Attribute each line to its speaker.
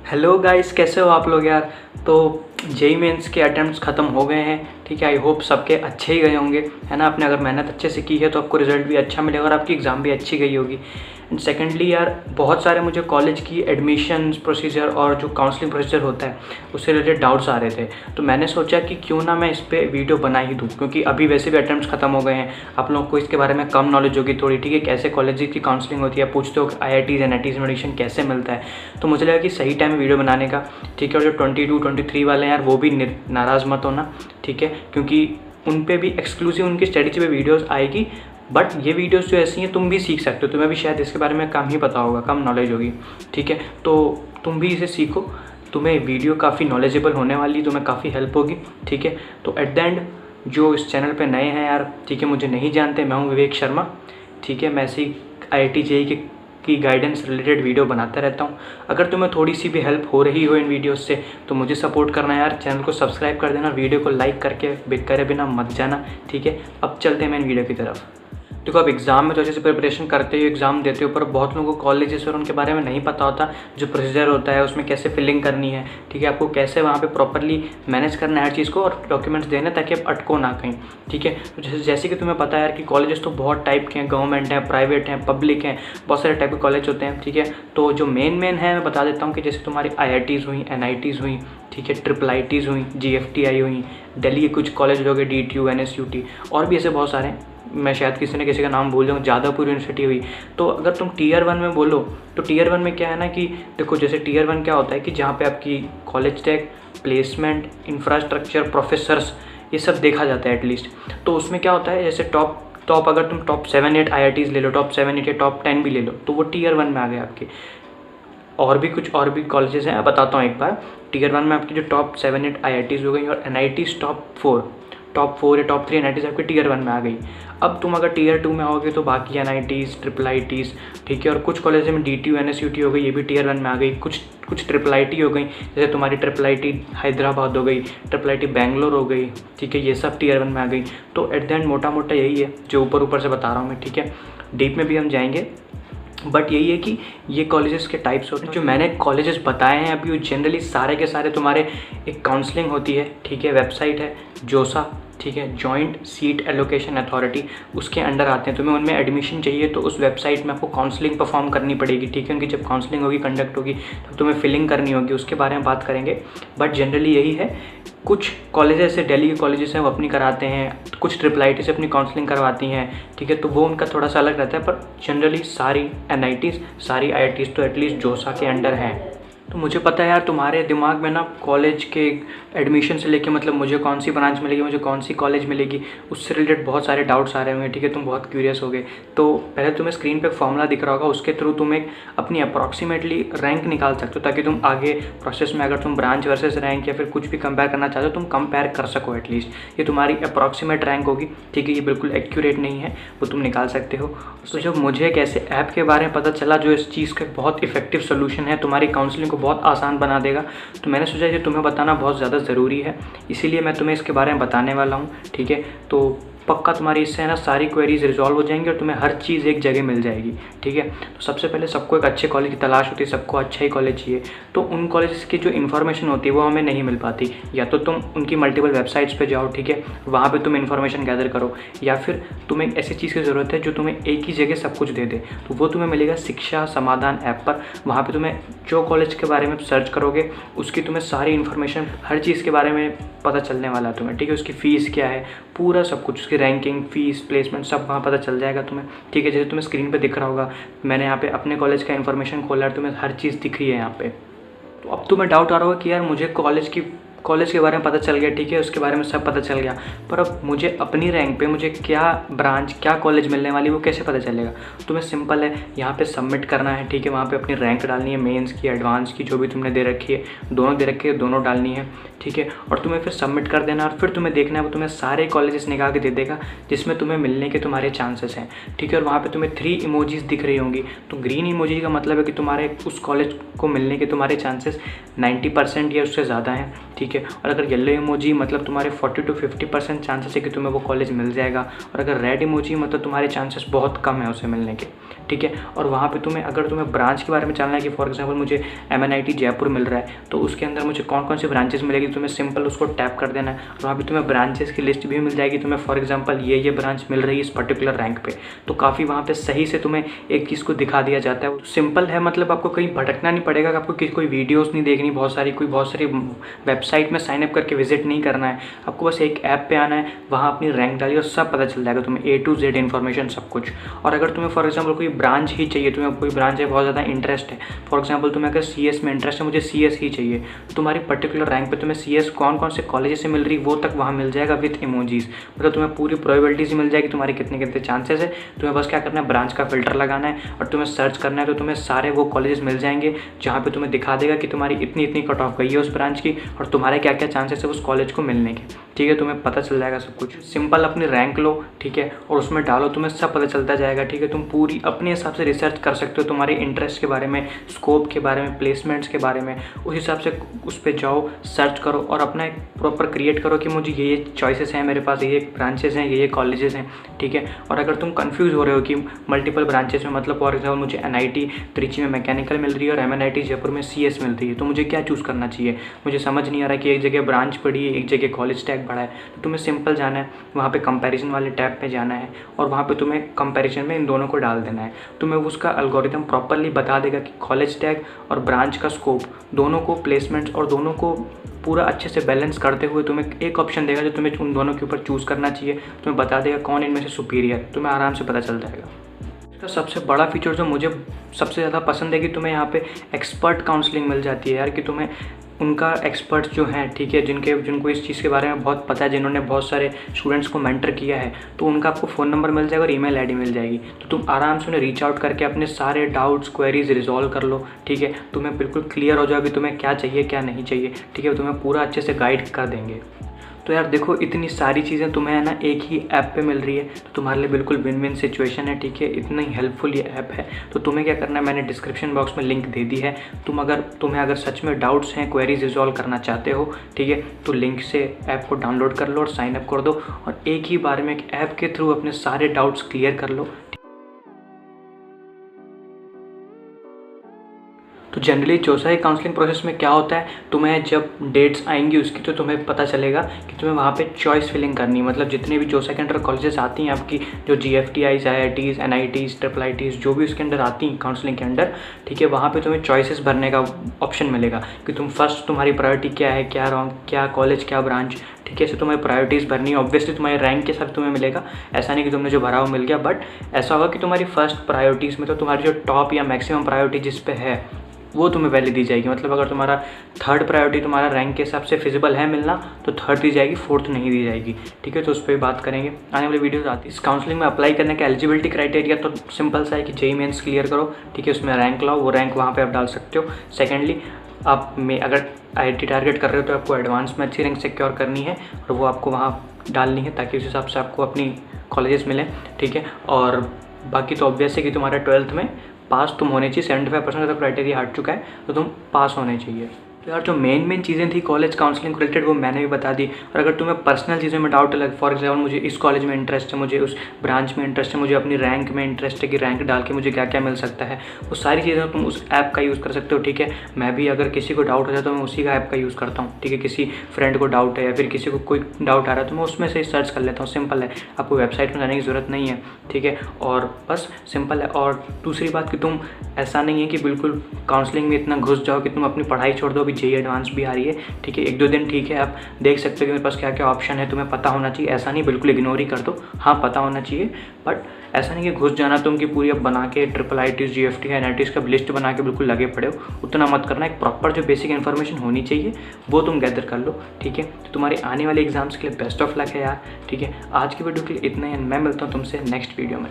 Speaker 1: Hello guys, कैसे हो आप लोग यार। तो जेई मेंस के अटेम्प्ट्स ख़त्म हो गए हैं। ठीक है, आई होप सबके अच्छे ही गए होंगे, है ना। आपने अगर मेहनत अच्छे से की है तो आपको रिजल्ट भी अच्छा मिलेगा और आपकी एग्ज़ाम भी अच्छी गई होगी। एंड सेकेंडली यार, बहुत सारे मुझे कॉलेज की एडमिशन्स प्रोसीजर और जो काउंसलिंग प्रोसीजर होता है उससे रिलेटेड डाउट्स आ रहे थे। तो मैंने सोचा कि क्यों ना मैं इस पर वीडियो बना ही दूँ, क्योंकि अभी वैसे भी अटेम्प्ट्स ख़त्म हो गए हैं। आप लोगों को इसके बारे में कम नॉलेज होगी थोड़ी, ठीक है, कैसे कॉलेज की काउंसलिंग होती है, पूछते हो IITs NITs में एडमिशन कैसे मिलता है। तो मुझे लगा कि सही टाइम है वीडियो बनाने का। ठीक है, और जो 22 23 वाले हैं यार, वो भी नाराज़ मत होना, ठीक है, क्योंकि उन पे भी एक्सक्लूसिव उनकी स्ट्रेटजी पे वीडियोस आएगी। बट ये वीडियोस जो ऐसी हैं तुम भी सीख सकते हो, तुम्हें भी शायद इसके बारे में कम ही पता होगा, कम नॉलेज होगी, ठीक है। तो तुम भी इसे सीखो, तुम्हें वीडियो काफ़ी नॉलेजेबल होने वाली, तुम्हें काफ़ी हेल्प होगी, ठीक है। तो एट द एंड, जो इस चैनल पे नए हैं यार, ठीक है, मुझे नहीं जानते, मैं हूँ विवेक शर्मा, ठीक है। मैं ऐसे ही IIT JEE की गाइडेंस रिलेटेड वीडियो बनाता रहता हूँ। अगर तुम्हें थोड़ी सी भी हेल्प हो रही हो इन वीडियोस से तो मुझे सपोर्ट करना यार, चैनल को सब्सक्राइब कर देना, वीडियो को लाइक करके करे बिना मत जाना, ठीक है। अब चलते हैं मेन वीडियो की तरफ। देखो, अब एग्ज़ाम में तो अच्छे से प्रिपरेशन करते हो, एग्ज़ाम देते हो, पर बहुत लोगों को कॉलेजेस और उनके बारे में नहीं पता होता, जो प्रोसीजर होता है उसमें कैसे फिलिंग करनी है, ठीक है, आपको कैसे वहाँ पे प्रॉपरली मैनेज करना है हर चीज़ को, और डॉक्यूमेंट्स देने ताकि आप अटको ना कहीं, ठीक है। तो जैसे कि तुम्हें पता है यार कि कॉलेजेस तो बहुत टाइप के हैं, गवर्नमेंट हैं, प्राइवेट हैं, पब्लिक हैं, बहुत सारे टाइप के कॉलेज होते हैं, ठीक है। तो जो मेन है मैं बता देता हूँ कि जैसे तुम्हारी IITs हुई, NITs हुई, ठीक है, IIITs हुई, GFTI हुई, दिल्ली के कुछ कॉलेज हो गए, DTU NSUT, और भी ऐसे बहुत सारे हैं, मैं शायद किसी न किसी का नाम भूल जाऊँ, जादवपुर यूनिवर्सिटी हुई। तो अगर तुम Tier 1 में बोलो तो Tier 1 में क्या है ना कि देखो, जैसे Tier 1 क्या होता है कि जहाँ पे आपकी college tag, placement, infrastructure, professors, ये सब देखा जाता है एटलीस्ट। तो उसमें क्या होता है, जैसे टॉप अगर तुम टॉप 7-8 IITs ले लो, टॉप 7-8 या टॉप 10 भी ले लो, तो वो Tier 1 में आ गए आपके। और भी कॉलेजेस हैं, बताता हूँ एक बार। Tier 1 में आपकी जो टॉप 7-8 IITs हो गई, और NITs टॉप 4 या टॉप 3 NITs आपके Tier 1 में आ गई। अब तुम अगर Tier 2 में आओगे तो बाकी NITs, IIITs, ठीक है, और कुछ कॉलेज में DTU NSUT हो गई, ये भी Tier 1 में आ गई। कुछ IIIT हो गई, जैसे तुम्हारी IIIT हैदराबाद हो गई, IIIT बैंगलोर हो गई, ठीक है, ये सब Tier 1 में आ गई। तो एट द एंड मोटा मोटा यही है जो ऊपर से बता रहा हूँ मैं, ठीक है। डीप में भी हम जाएंगे, बट यही है कि ये कॉलेजेस के टाइप्स होते हैं। जो मैंने कॉलेजेस बताए हैं अभी, वो जनरली सारे के सारे तुम्हारे एक काउंसलिंग होती है, ठीक है, वेबसाइट है जोसा, ठीक है, जॉइंट सीट एलोकेशन अथॉरिटी, उसके अंडर आते हैं। तुम्हें उनमें एडमिशन चाहिए तो उस वेबसाइट में आपको काउंसलिंग परफॉर्म करनी पड़ेगी, ठीक है। उनकी जब काउंसलिंग होगी, कंडक्ट होगी, तो तुम्हें फिलिंग करनी होगी, उसके बारे में बात करेंगे। बट जनरली यही है। कुछ कॉलेजेस से, दिल्ली के कॉलेजेस हैं, वो अपनी कराते हैं, कुछ IIIT से अपनी काउंसलिंग करवाती हैं, ठीक है, तो वो उनका थोड़ा सा अलग रहता है। पर जनरली सारी NITs, सारी IITs तो एटलीस्ट जोसा के अंडर हैं। तो मुझे पता है यार, तुम्हारे दिमाग में ना कॉलेज के एडमिशन से लेके, मतलब मुझे कौन सी ब्रांच मिलेगी, मुझे कौन सी कॉलेज मिलेगी, उससे रिलेटेड बहुत सारे डाउट्स आ रहे होंगे, ठीक है, तुम बहुत क्यूरियस हो गए। तो पहले तुम्हें स्क्रीन पे फॉर्मूला दिख रहा होगा, उसके थ्रू तुम एक अपनी अप्रॉक्सीमेटली रैंक निकाल सकते हो, ताकि तुम आगे प्रोसेस में अगर तुम ब्रांच वर्सेस रैंक या फिर कुछ भी कंपेयर करना चाहते हो, तुम कंपेयर कर सको एटलीस्ट। ये तुम्हारी अप्रॉक्सीमेट रैंक होगी, ठीक है, ये बिल्कुल एक्यूरेट नहीं है, वो तुम निकाल सकते हो। तो जब मुझे एक ऐसे ऐप के बारे में पता चला जो इस चीज़ का बहुत इफेक्टिव सोल्यूशन है, तुम्हारी काउंसलिंग को बहुत आसान बना देगा, तो मैंने सोचा कि तुम्हें बताना बहुत ज़्यादा ज़रूरी है, इसीलिए मैं तुम्हें इसके बारे में बताने वाला हूँ, ठीक है। तो पक्का तुम्हारी इससे है ना सारी क्वेरीज रिजॉल्व हो जाएंगी और तुम्हें हर चीज़ एक जगह मिल जाएगी, ठीक है। तो सबसे पहले सबको एक अच्छे कॉलेज की तलाश होती है, सबको अच्छा ही कॉलेज चाहिए। तो उन कॉलेज की जो इन्फॉर्मेशन होती है वो हमें नहीं मिल पाती, या तो तुम उनकी मल्टीपल वेबसाइट्स पे जाओ, ठीक है, वहाँ पे तुम इन्फॉर्मेशन गैदर करो, या फिर तुम्हें ऐसी चीज़ की ज़रूरत है जो तुम्हें एक ही जगह सब कुछ दे दे। तो वो तुम्हें मिलेगा शिक्षा समाधान ऐप पर। वहाँ पर तुम्हें जो कॉलेज के बारे में सर्च करोगे उसकी तुम्हें सारी इन्फॉर्मेशन, हर चीज़ के बारे में पता चलने वाला है तुम्हें, ठीक है। उसकी फ़ीस क्या है, पूरा सब कुछ, उसकी रैंकिंग, फीस, प्लेसमेंट, सब वहाँ पता चल जाएगा तुम्हें, ठीक है। जैसे तुम्हें स्क्रीन पे दिख रहा होगा, मैंने यहाँ पे अपने कॉलेज का इन्फॉर्मेशन खोला है, तुम्हें हर चीज़ दिख रही है यहाँ पे। तो अब तुम्हें डाउट आ रहा होगा कि यार मुझे कॉलेज के बारे में पता चल गया, ठीक है, उसके बारे में सब पता चल गया, पर अब मुझे अपनी रैंक पे मुझे क्या ब्रांच, क्या कॉलेज मिलने वाली, वो कैसे पता चलेगा। तुम्हें सिंपल है, यहाँ पे सबमिट करना है, ठीक है, वहाँ पे अपनी रैंक डालनी है, मेंस की, एडवांस की, जो भी तुमने दे रखी है, दोनों दे रखी है, दोनों डालनी है, ठीक है। और तुम्हें फिर सबमिट कर देना, और फिर तुम्हें देखना है वो तुम्हें सारे कॉलेजेस निकाल के दे देगा जिसमें तुम्हें मिलने के तुम्हारे चांसेस हैं, ठीक है। और वहाँ पे तुम्हें 3 इमोजीज दिख रही होंगी। तो ग्रीन इमोजी का मतलब है कि तुम्हारे उस कॉलेज को मिलने के तुम्हारे चांसेस 90% या उससे ज़्यादा हैं, ठीक ठीक है। और अगर येलो इमोजी मतलब तुम्हारे 40 to 50% चांसेस है कि तुम्हें वो कॉलेज मिल जाएगा, और अगर रेड इमोजी मतलब तुम्हारे चांसेस बहुत कम है उसे मिलने के, ठीक है। और वहाँ पे तुम्हें अगर तुम्हें ब्रांच के बारे में जानना है कि फॉर एग्जांपल मुझे MNIT जयपुर मिल रहा है, तो उसके अंदर मुझे कौन कौन सी ब्रांचेस मिलेगी, तुम्हें सिंपल उसको टैप कर देना है। वहाँ पे तुम्हें ब्रांचेस की लिस्ट भी मिल जाएगी, तुम्हें फॉर एग्जांपल ये ब्रांच मिल रही है इस पर्टिकुलर रैंक पे, तो काफ़ी वहाँ पे सही से तुम्हें एक चीज़ को दिखा दिया जाता है। सिंपल है, मतलब आपको कहीं भटकना नहीं पड़ेगा, आपको कोई वीडियोज़ नहीं देखनी बहुत सारी वेबसाइट में साइनअप करके विजिट नहीं करना है। आपको बस एक ऐप पे आना है, वहाँ अपनी रैंक डालिए और सब पता चल जाएगा तुम्हें A to Z इन्फॉर्मेशन सब कुछ। और अगर तुम्हें फॉर एग्जांपल कोई ब्रांच ही चाहिए, तुम्हें कोई ब्रांच है बहुत ज़्यादा इंटरेस्ट है, फॉर एग्जांपल तुम्हें अगर CS में इंटरेस्ट है, मुझे CS ही चाहिए, तो तुम्हारी पर्टिकुलर रैंक पे तुम्हें CS कौन कौन से कॉलेज से मिल रही वो तक वहाँ मिल जाएगा विद इमोजीज। मतलब तुम्हें पूरी प्रोबेबिलिटीज मिल जाएगी तुम्हारे कितने कितने चांसेस है। तुम्हें बस क्या करना है, ब्रांच का फिल्टर लगाना है और तुम्हें सर्च करना है, तो तुम्हें सारे वो कॉलेजेस मिल जाएंगे जहाँ पे तुम्हें दिखा देगा कि तुम्हारी इतनी इतनी कट ऑफ गई है उस ब्रांच की और तुम्हारे क्या क्या चांसेस है उस कॉलेज को मिलने के, ठीक है। तुम्हें पता चल जाएगा सब कुछ। सिंपल अपनी रैंक लो, ठीक है, और उसमें डालो, तुम्हें सब पता चलता जाएगा, ठीक है। तुम पूरी अपने हिसाब से रिसर्च कर सकते हो तुम्हारे इंटरेस्ट के बारे में, स्कोप के बारे में, प्लेसमेंट्स के बारे में, उस हिसाब से उस पर जाओ, सर्च करो और अपना एक प्रॉपर क्रिएट करो कि मुझे ये चॉइसेस हैं मेरे पास, ये ब्रांचेस हैं, ये कॉलेजेस हैं, ठीक है। और अगर तुम कंफ्यूज हो रहे हो कि मल्टीपल ब्रांचेस में, मतलब फॉर एग्जाम्पल मुझे NIT त्रिची में मैकेनिकल मिल रही है और MNIT जयपुर में CS मिल रही है, तो मुझे क्या चूज़ करना चाहिए, मुझे समझ नहीं आ रहा कि एक जगह ब्रांच पड़ी है, एक जगह कॉलेज टैग पड़ा है, तो तुम्हें सिंपल जाना है, वहाँ पे कंपैरिजन वाले टैब पे जाना है और वहाँ पे तुम्हें कंपैरिजन में इन दोनों को डाल देना है। तुम्हें उसका एल्गोरिथम प्रॉपरली बता देगा कि कॉलेज टैग और ब्रांच का स्कोप दोनों को, प्लेसमेंट्स और दोनों को पूरा अच्छे से बैलेंस करते हुए तुम्हें एक ऑप्शन देगा जो तुम्हें उन दोनों के ऊपर चूज़ करना चाहिए। तुम्हें बता देगा कौन इनमें से सुपीरियर, तुम्हें आराम से पता चल जाएगा। इसका सबसे बड़ा फीचर जो मुझे सबसे ज़्यादा पसंद है कि तुम्हें यहाँ पे एक्सपर्ट काउंसलिंग मिल जाती है यार, कि तुम्हें उनका एक्सपर्ट्स जो हैं, ठीक है, जिनको इस चीज़ के बारे में बहुत पता है, जिन्होंने बहुत सारे स्टूडेंट्स को मेंटर किया है, तो उनका आपको फ़ोन नंबर मिल जाएगा और ईमेल आईडी मिल जाएगी। तो तुम आराम से उन्हें रीच आउट करके अपने सारे डाउट्स, क्वेरीज रिजॉल्व कर लो, ठीक है। तुम्हें बिल्कुल क्लियर हो जाएगा कि तुम्हें क्या चाहिए क्या नहीं चाहिए, ठीक है। तुम्हें पूरा अच्छे से गाइड कर देंगे। तो यार देखो, इतनी सारी चीज़ें तुम्हें है ना एक ही ऐप पे मिल रही है, तो तुम्हारे लिए बिल्कुल विन विन सिचुएशन है, ठीक है। इतना ही हेल्पफुल ये ऐप है। तो तुम्हें क्या करना है, मैंने डिस्क्रिप्शन बॉक्स में लिंक दे दी है। तुम्हें अगर सच में डाउट्स हैं, क्वेरीज रिजॉल्व करना चाहते हो, ठीक है, तो लिंक से ऐप को डाउनलोड कर लो और साइन अप कर दो और एक ही बार में एक ऐप के थ्रू अपने सारे डाउट्स क्लियर कर लो। तो जनरली जोसा की काउंसलिंग प्रोसेस में क्या होता है, तुम्हें जब डेट्स आएंगी उसकी, तो तुम्हें पता चलेगा कि तुम्हें वहाँ पे चॉइस फिलिंग करनी है। मतलब जितने भी जोसा के अंडर कॉलेजेस आती हैं आपकी, जो GFTIs, IITs, NITs, IIITs जो भी उसके अंदर आती हैं काउंसलिंग के अंडर, ठीक है, वहाँ पे तुम्हें चॉइसेस भरने का ऑप्शन मिलेगा कि तुम फर्स्ट, तुम्हारी प्रायोरिटी क्या है, क्या कॉलेज, क्या ब्रांच, ठीक है। ऐसे तुम्हें प्रायोरिटीज़ भरनी है। ऑब्वियसली तुम्हारे रैंक के साथ तुम्हें मिलेगा, ऐसा नहीं कि तुमने जो भरा वो मिल गया, बट ऐसा होगा कि तुम्हारी फर्स्ट प्रायोरिटीज़ में तो तुम्हारी जो टॉप या मैक्सिमम प्रायोरिटी जिस पे है वो तुम्हें पहले दी जाएगी। मतलब अगर तुम्हारा थर्ड प्रायोरिटी तुम्हारा रैंक के हिसाब से फिजिबल है मिलना, तो थर्ड दी जाएगी, फोर्थ नहीं दी जाएगी, ठीक है। तो उस पर बात करेंगे आने वाली वीडियोस आती है। इस काउंसलिंग में अप्लाई करने का एलिजिबिलिटी क्राइटेरिया तो सिंपल सा है कि JEE मेंस क्लियर करो, ठीक है, उसमें रैंक लाओ, वो रैंक वहाँ पर आप डाल सकते हो। सेकेंडली, आप में अगर IIT टारगेट कर रहे हो तो आपको एडवांस में अच्छी रैंक सिक्योर करनी है और वो आपको वहाँ डालनी है ताकि उस हिसाब से आपको अपनी कॉलेजेस मिलें, ठीक है। और बाकी तो ऑब्वियस है कि तुम्हारा 12th में पास तुम होने चाहिए। 75% का क्राइटेरिया हट चुका है, तो तुम पास होने चाहिए। तो यार जो मेन चीज़ें थी कॉलेज काउंसलिंग रिलेटेड वो मैंने भी बता दी। और अगर तुम्हें पर्सनल चीज़ों में डाउट है, फॉर एग्जाम्पल मुझे इस कॉलेज में इंटरेस्ट है, मुझे उस ब्रांच में इंटरेस्ट है, मुझे अपनी रैंक में इंटरेस्ट है कि रैंक डाल के मुझे क्या क्या मिल सकता है, वो सारी चीज़ें तुम उस ऐप का यूज़ कर सकते हो, ठीक है। मैं भी अगर किसी को डाउट हो जाए तो मैं उसी का ऐप का यूज़ करता हूँ, ठीक है। किसी फ्रेंड को डाउट है या फिर किसी को कोई डाउट आ रहा है तो मैं उसमें से सर्च कर लेता हूँ। सिंपल है, आपको वेबसाइट में जाने की ज़रूरत नहीं है, ठीक है। और बस सिंपल है। और दूसरी बात कि तुम ऐसा नहीं है कि बिल्कुल काउंसलिंग में इतना घुस जाओ कि तुम अपनी पढ़ाई छोड़ दो। अभी JEE एडवांस भी आ रही है, ठीक है, 1-2 दिन ठीक है, आप देख सकते हो कि मेरे पास क्या क्या ऑप्शन है, तुम्हें पता होना चाहिए। ऐसा नहीं बिल्कुल इग्नोर ही कर दो, हाँ पता होना चाहिए, बट ऐसा नहीं कि घुस जाना तुम कि पूरी अब बना के IIITs, GFT, NITs का लिस्ट बना के बिल्कुल लगे पड़े हो, उतना मत करना। एक प्रॉपर जो बेसिक इन्फॉर्मेशन होनी चाहिए वो तुम गैदर कर लो, ठीक है। तो तुम्हारे आने वाले एग्जाम्स के लिए बेस्ट ऑफ लक है यार, ठीक है। आज की वीडियो के लिए इतना ही, मैं मिलता हूँ तुमसे नेक्स्ट वीडियो में।